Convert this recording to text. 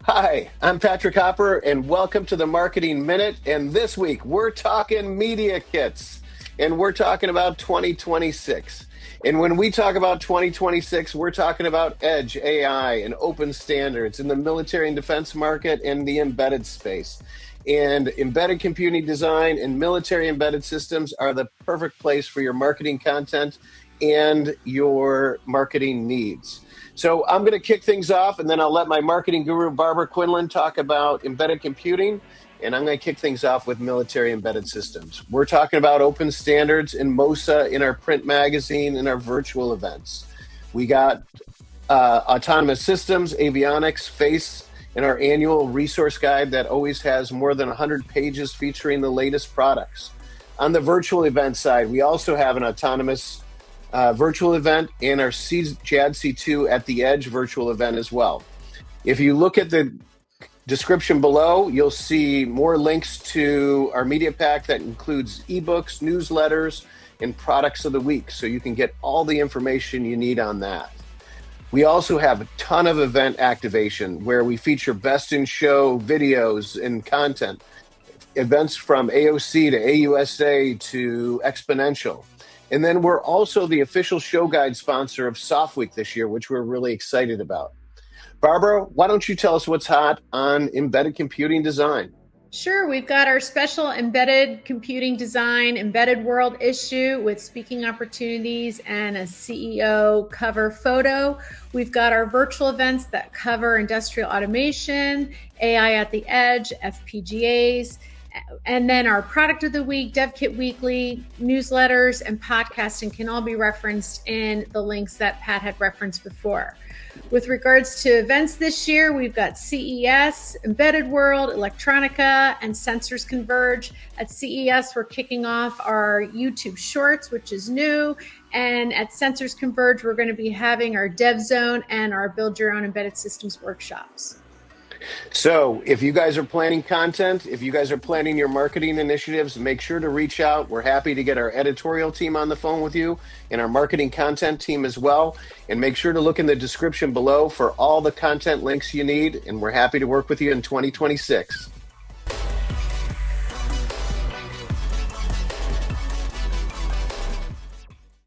Hi, I'm Patrick Hopper, and welcome to the Marketing Minute. And this week, we're talking media kits, and we're talking about 2026. And when we talk about 2026, we're talking about edge, AI, and open standards in the military and defense market and the embedded space. And embedded computing design and military embedded systems are the perfect place for your marketing content and your marketing needs. So I'm going to kick things off, and then I'll let my marketing guru, Barbara Quinlan, talk about embedded computing, and I'm going to kick things off with military embedded systems. We're talking about open standards in MOSA, in our print magazine, in our virtual events. We got Autonomous Systems, Avionics, FACE, in our annual resource guide that always has more than 100 pages featuring the latest products. On the virtual event side, we also have an autonomous virtual event and our JADC2 at the Edge virtual event as well. If you look at the description below, you'll see more links to our media pack that includes ebooks, newsletters, and products of the week, so you can get all the information you need on that. We also have a ton of event activation where we feature best in show videos and content, events from AOC to AUSA to Exponential. And then we're also the official show guide sponsor of Soft Week this year, which we're really excited about. Barbara, why don't you tell us what's hot on embedded computing design? Sure. We've got our special embedded computing design embedded world issue with speaking opportunities and a CEO cover photo. We've got our virtual events that cover industrial automation, AI at the edge, FPGAs, and then our product of the week, Dev Kit Weekly, newsletters, and podcasting can all be referenced in the links that Pat had referenced before. With regards to events this year, we've got CES, Embedded World, Electronica, and Sensors Converge. At CES, we're kicking off our YouTube Shorts, which is new. And at Sensors Converge, we're going to be having our Dev Zone and our Build Your Own Embedded Systems workshops. So if you guys are planning content, if you guys are planning your marketing initiatives, make sure to reach out. We're happy to get our editorial team on the phone with you and our marketing content team as well. And make sure to look in the description below for all the content links you need. And we're happy to work with you in 2026.